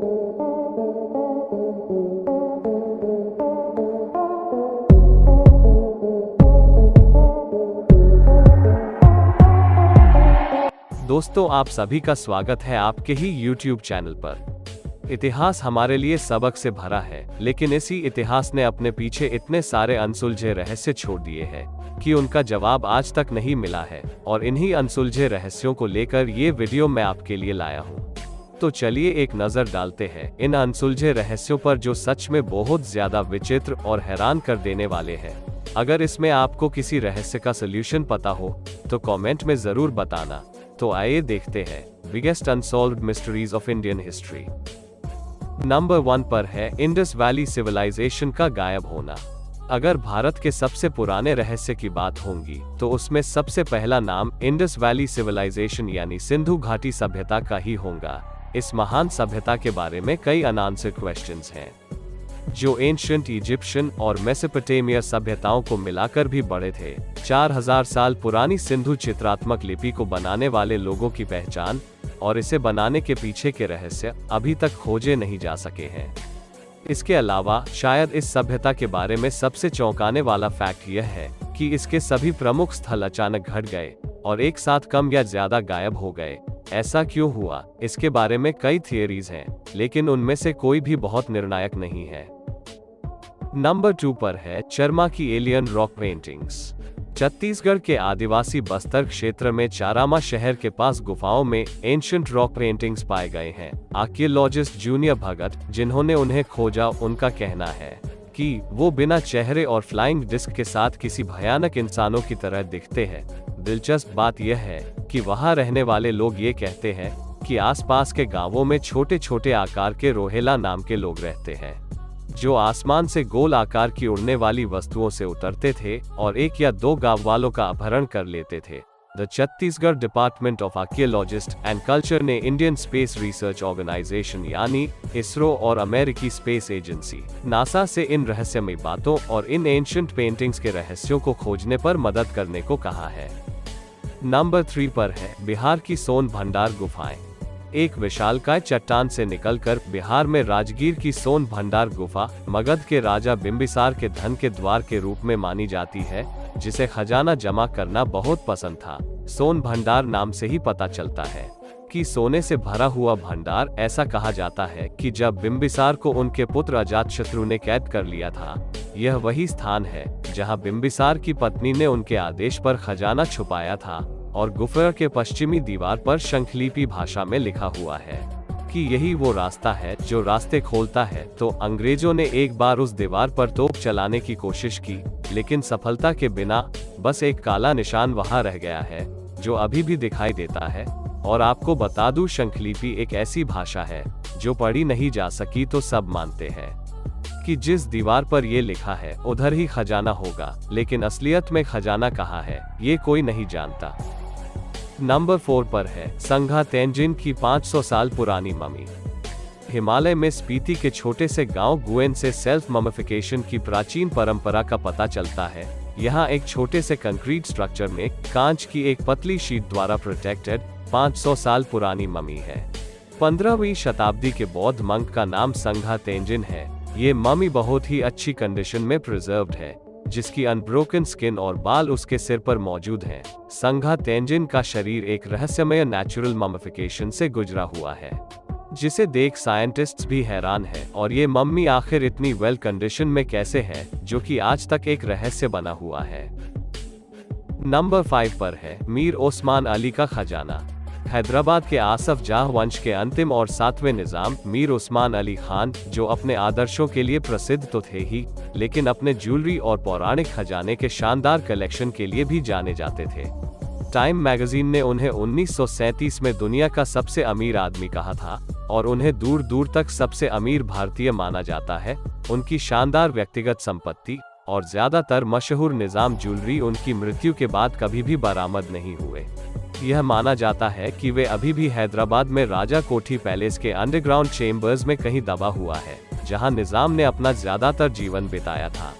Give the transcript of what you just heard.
दोस्तों, आप सभी का स्वागत है आपके ही YouTube चैनल पर। इतिहास हमारे लिए सबक से भरा है, लेकिन इसी इतिहास ने अपने पीछे इतने सारे अनसुलझे रहस्य छोड़ दिए हैं कि उनका जवाब आज तक नहीं मिला है। और इन्हीं अनसुलझे रहस्यों को लेकर ये वीडियो मैं आपके लिए लाया हूँ। तो चलिए एक नजर डालते हैं इन अनसुलझे रहस्यों पर, जो सच में बहुत ज्यादा विचित्र और हैरान कर देने वाले हैं। अगर इसमें आपको किसी रहस्य का सोल्यूशन पता हो तो कमेंट में जरूर बताना। तो आइए देखते हैं biggest unsolved mysteries of Indian history. Number 1 पर है इंडस वैली सिविलाइजेशन का गायब होना। अगर भारत के सबसे पुराने रहस्य की बात होगी तो उसमें सबसे पहला नाम इंडस वैली सिविलाइजेशन यानी सिंधु घाटी सभ्यता का ही होगा। इस महान सभ्यता के बारे में कई अनआंसर्ड क्वेश्चंस हैं, जो एंशिएंट इजिप्शियन और मेसोपोटामिया सभ्यताओं को मिलाकर भी बड़े थे। 4000 साल पुरानी सिंधु चित्रात्मक लिपि को बनाने वाले लोगों की पहचान और इसे बनाने के पीछे के रहस्य अभी तक खोजे नहीं जा सके हैं। इसके अलावा शायद इस सभ्यता के बारे में सबसे चौंकाने वाला फैक्ट यह है कि इसके सभी प्रमुख स्थल अचानक घट गए और एक साथ कम या ज्यादा गायब हो गए। ऐसा क्यों हुआ, इसके बारे में कई थियरीज हैं, लेकिन उनमें से कोई भी बहुत निर्णायक नहीं है। नंबर 2 पर है चरमा की एलियन रॉक पेंटिंग्स। छत्तीसगढ़ के आदिवासी बस्तर क्षेत्र में चारामा शहर के पास गुफाओं में एंशिएंट रॉक पेंटिंग्स पाए गए हैं। आर्कियोलॉजिस्ट जूनियर भगत, जिन्होंने उन्हें खोजा, उनका कहना है कि वो बिना चेहरे और फ्लाइंग डिस्क के साथ किसी भयानक इंसानों की तरह दिखते हैं। दिलचस्प बात यह है कि वहां रहने वाले लोग ये कहते हैं कि आसपास के गांवों में छोटे छोटे आकार के रोहेला नाम के लोग रहते हैं, जो आसमान से गोल आकार की उड़ने वाली वस्तुओं से उतरते थे और 1 या 2 गांव वालों का अपहरण कर लेते थे। The Chhattisgarh department of archaeologist and culture ने इंडियन स्पेस रिसर्च ऑर्गेनाइजेशन यानी इसरो और अमेरिकी स्पेस एजेंसी नासा से इन रहस्यमयी बातों और इन एंशिएंट पेंटिंग्स के रहस्यों को खोजने पर मदद करने को कहा है। नंबर 3 पर है बिहार की सोन भंडार गुफाएं। एक विशालकाय चट्टान से निकलकर बिहार में राजगीर की सोन भंडार गुफा मगध के राजा बिंबिसार के धन के द्वार के रूप में मानी जाती है, जिसे खजाना जमा करना बहुत पसंद था। सोन भंडार नाम से ही पता चलता है कि सोने से भरा हुआ भंडार। ऐसा कहा जाता है कि जब बिंबिसार को उनके पुत्र अजातशत्रु ने कैद कर लिया था, यह वही स्थान है जहां बिंबिसार की पत्नी ने उनके आदेश पर खजाना छुपाया था। और गुफा के पश्चिमी दीवार पर शंखलिपि भाषा में लिखा हुआ है कि यही वो रास्ता है जो रास्ते खोलता है। तो अंग्रेजों ने एक बार उस दीवार पर तोप चलाने की कोशिश की, लेकिन सफलता के बिना बस एक काला निशान वहां रह गया है, जो अभी भी दिखाई देता है। और आपको बता दूं, शंखलिपि एक ऐसी भाषा है जो पढ़ी नहीं जा सकी, तो सब मानते हैं कि जिस दीवार पर ये लिखा है उधर ही खजाना होगा, लेकिन असलियत में खजाना कहाँ है ये कोई नहीं जानता। नंबर 4 पर है संघा तेंजिन की 500 साल पुरानी मम्मी। हिमालय में स्पीति के छोटे से गांव गुएन से सेल्फ ममिफिकेशन की प्राचीन परंपरा का पता चलता है। यहाँ एक छोटे से कंक्रीट स्ट्रक्चर में कांच की एक पतली शीट द्वारा प्रोटेक्टेड 500 साल पुरानी मम्मी है। 15वीं शताब्दी के बौद्ध मंक का नाम संघा तेंजिन है। ये मम्मी बहुत ही अच्छी कंडीशन में प्रिजर्व्ड है, जिसकी अनब्रोकन स्किन और बाल उसके सिर पर मौजूद हैं। संघा तेंजिन का शरीर एक रहस्यमय नेचुरल ममिफिकेशन से गुजरा हुआ है, जिसे देख साइंटिस्ट्स भी हैरान हैं। और ये मम्मी आखिर इतनी वेल कंडीशन में कैसे है, जो कि आज तक एक रहस्य बना हुआ है। नंबर 5 पर है मीर ओस्मान अली का खजाना। हैदराबाद के आसफ जाह वंश के अंतिम और 7वें निजाम मीर उस्मान अली खान, जो अपने आदर्शों के लिए प्रसिद्ध तो थे ही, लेकिन अपने ज्वेलरी और पौराणिक खजाने के शानदार कलेक्शन के लिए भी जाने जाते थे। टाइम मैगजीन ने उन्हें 1937 में दुनिया का सबसे अमीर आदमी कहा था और उन्हें दूर दूर तक सबसे अमीर भारतीय माना जाता है। उनकी शानदार व्यक्तिगत संपत्ति और ज्यादातर मशहूर निजाम ज्वेलरी उनकी मृत्यु के बाद कभी भी बरामद नहीं हुए। यह माना जाता है कि वे अभी भी हैदराबाद में राजा कोठी पैलेस के अंडरग्राउंड चेम्बर्स में कहीं दबा हुआ है, जहां निजाम ने अपना ज्यादातर जीवन बिताया था।